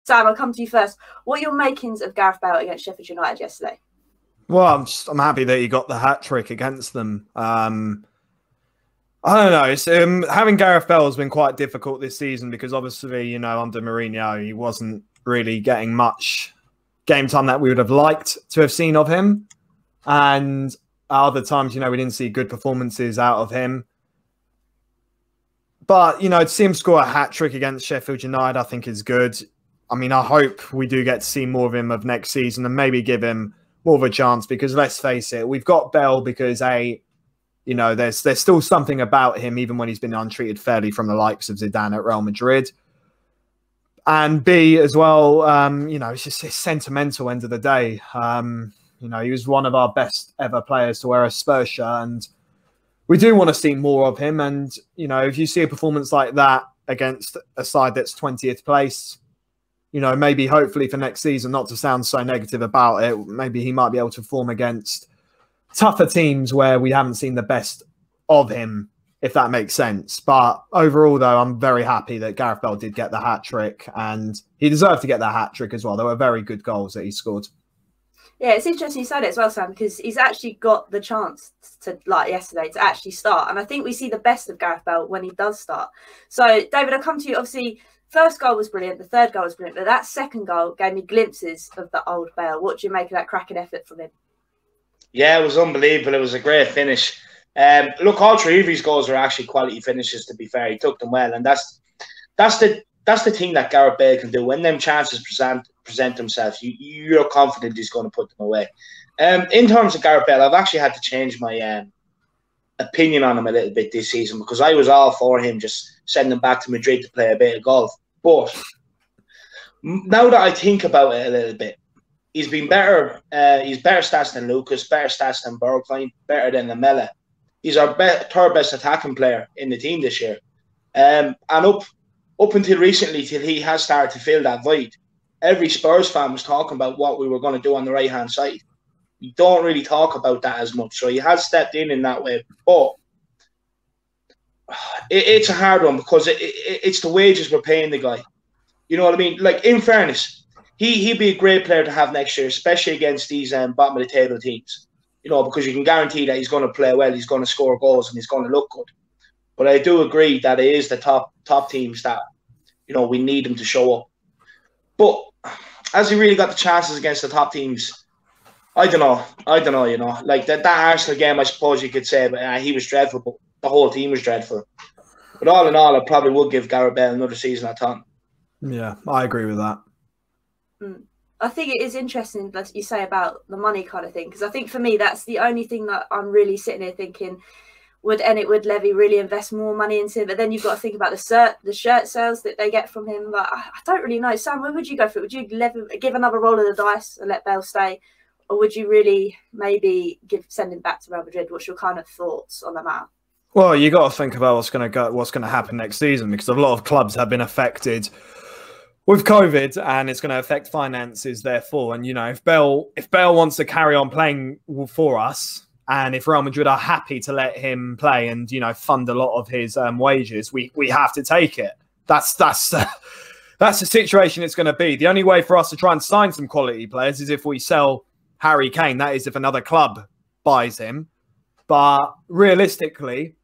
Sam, I'll come to you first. What are your makings of Gareth Bale against Sheffield United yesterday? Well, I'm happy that he got the hat trick against them. I don't know. It's, having Gareth Bale has been quite difficult this season because obviously, you know, under Mourinho, he wasn't really getting much game time that we would have liked to have seen of him. And other times, you know, we didn't see good performances out of him. But, you know, to see him score a hat trick against Sheffield United, I think is good. I mean, I hope we do get to see more of him of next season and maybe give him more of a chance because let's face it, we've got Bale because you know, there's still something about him even when he's been untreated fairly from the likes of Zidane at Real Madrid. And B as well, you know, it's just his sentimental end of the day. You know, he was one of our best ever players to wear a Spurs shirt and we do want to see more of him. And, you know, if you see a performance like that against a side that's 20th place, you know, maybe hopefully for next season, not to sound so negative about it, maybe he might be able to perform against tougher teams where we haven't seen the best of him, if that makes sense. But overall, though, I'm very happy that Gareth Bale did get the hat-trick and he deserved to get that hat-trick as well. There were very good goals that he scored. Yeah, it's interesting you said it as well, Sam, because he's actually got the chance to, like yesterday, to actually start. And I think we see the best of Gareth Bale when he does start. So, David, I'll come to you. Obviously, first goal was brilliant. The third goal was brilliant. But that second goal gave me glimpses of the old Bale. What do you make of that cracking effort from him? Yeah, it was unbelievable. It was a great finish. Look, all three of his goals are actually quality finishes, to be fair. He took them well. And that's the thing that Gareth Bale can do. When them chances present themselves, you're confident he's going to put them away. In terms of Gareth Bale, I've actually had to change my opinion on him a little bit this season because I was all for him just sending him back to Madrid to play a bit of golf. But now that I think about it a little bit, he's been better. He's better stats than Lucas, better stats than Bergwijn, better than Lamela. He's our third best attacking player in the team this year. And up until recently, till he has started to fill that void, every Spurs fan was talking about what we were going to do on the right-hand side. We don't really talk about that as much. So he has stepped in that way. But it's a hard one because it's the wages we're paying the guy. You know what I mean? Like, in fairness, he'd be a great player to have next year, especially against these bottom of the table teams. You know, because you can guarantee that he's going to play well, he's going to score goals, and he's going to look good. But I do agree that it is the top teams that, you know, we need him to show up. But has he really got the chances against the top teams? I don't know, you know. Like that Arsenal game, I suppose you could say, but he was dreadful, but the whole team was dreadful. But all in all, I probably would give Gareth Bale another season at Tottenham. Yeah, I agree with that. I think it is interesting that you say about the money kind of thing, because I think for me, that's the only thing that I'm really sitting here thinking, would Levy really invest more money into him? But then you've got to think about the shirt sales that they get from him. Like, I don't really know. Sam, where would you go for it? Would you give another roll of the dice and let Bale stay? Or would you really maybe send him back to Real Madrid? What's your kind of thoughts on the matter? Well, you got to think about what's going to happen next season, because a lot of clubs have been affected with COVID, and it's going to affect finances. Therefore, and you know, if Bale wants to carry on playing for us, and if Real Madrid are happy to let him play and, you know, fund a lot of his wages, we have to take it. That's the situation it's going to be. The only way for us to try and sign some quality players is if we sell Harry Kane. That is if another club buys him. But realistically,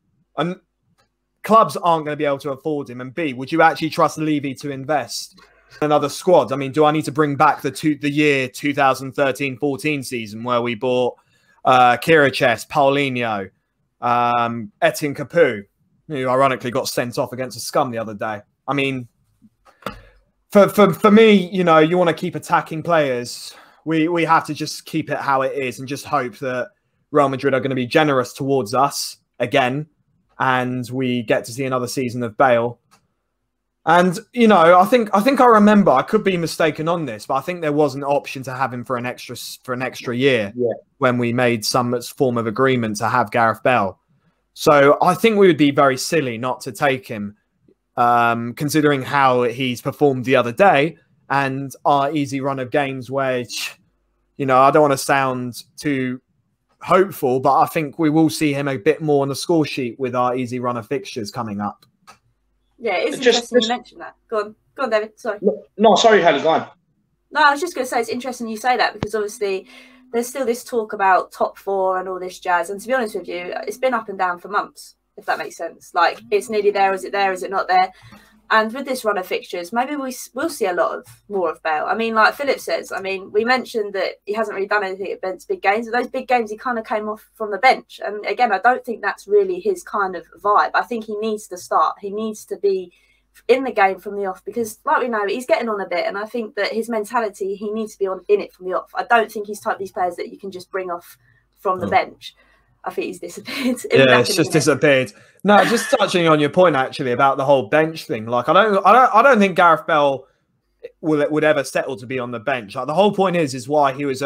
clubs aren't going to be able to afford him. And B, would you actually trust Levy to invest in another squad? I mean, do I need to bring back the year 2013-14 season where we bought Kiraches, Paulinho, Etienne Capoue, who ironically got sent off against a scum the other day? I mean, for me, you know, you want to keep attacking players. We have to just keep it how it is and just hope that Real Madrid are going to be generous towards us again, and we get to see another season of Bale. And, you know, I think I remember, I could be mistaken on this, but I think there was an option to have him for an extra year when we made some form of agreement to have Gareth Bale. So I think we would be very silly not to take him, considering how he's performed the other day and our easy run of games where, you know, I don't want to sound too hopeful, but I think we will see him a bit more on the score sheet with our easy run of fixtures coming up. Yeah, it's interesting you mentioned that. Go on. Go on, David. Sorry. No, sorry, Hollie, go on. No, I was just going to say it's interesting you say that, because obviously there's still this talk about top 4 and all this jazz. And to be honest with you, it's been up and down for months, if that makes sense. Like, it's nearly there. Is it there? Is it not there? And with this run of fixtures, maybe we'll see a lot more of Bale. I mean, like Philip says, I mean, we mentioned that he hasn't really done anything at Ben's big games. But those big games, he kind of came off from the bench. And again, I don't think that's really his kind of vibe. I think he needs to start. He needs to be in the game from the off, because like we know, he's getting on a bit, and I think that his mentality, he needs to be in it from the off. I don't think he's type of these players that you can just bring off from the bench. I think he's disappeared. Yeah, it's just disappeared. No, just touching on your point actually about the whole bench thing. Like, I don't think Gareth Bale would ever settle to be on the bench. Like, the whole point is why he was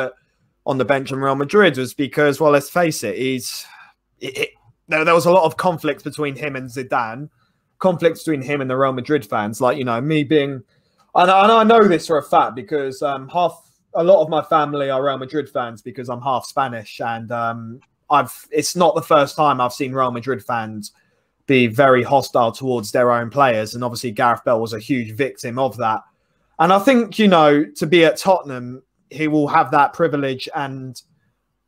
on the bench in Real Madrid was because, well, let's face it, there was a lot of conflict between him and Zidane. Conflicts between him and the Real Madrid fans, like, you know, me being, and I know this for a fact because a lot of my family are Real Madrid fans because I'm half Spanish, and it's not the first time I've seen Real Madrid fans be very hostile towards their own players, and obviously Gareth Bale was a huge victim of that. And I think, you know, to be at Tottenham, he will have that privilege and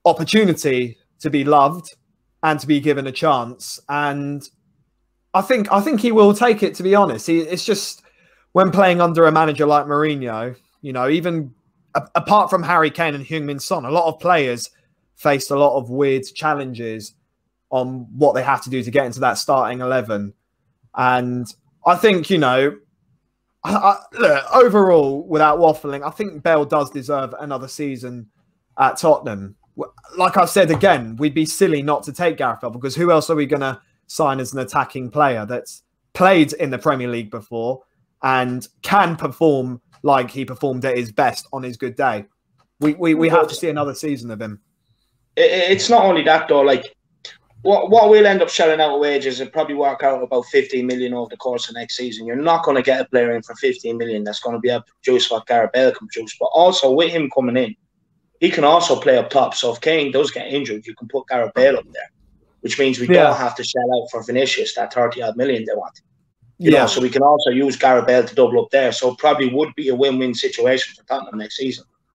opportunity to be loved and to be given a chance, and I think he will take it, to be honest. It's just when playing under a manager like Mourinho, you know, even apart from Harry Kane and Heung-min Son, a lot of players faced a lot of weird challenges on what they have to do to get into that starting 11. And I think, you know, look, overall, without waffling, I think Bale does deserve another season at Tottenham. Like I've said again, we'd be silly not to take Gareth Bale, because who else are we going to sign as an attacking player that's played in the Premier League before and can perform like he performed at his best on his good day? We have to see another season of him. It's not only that though. Like, what we'll end up shelling out wages, it probably work out about 15 million over the course of next season. You're not going to get a player in for 15 million that's going to be able to produce what Gareth Bale can produce. But also with him coming in, he can also play up top. So if Kane does get injured, you can put Gareth Bale up there, which means we don't have to shell out for Vinicius that 30-odd million they want. You know, so we can also use Gareth Bale to double up there. So it probably would be a win-win situation for Tottenham next season.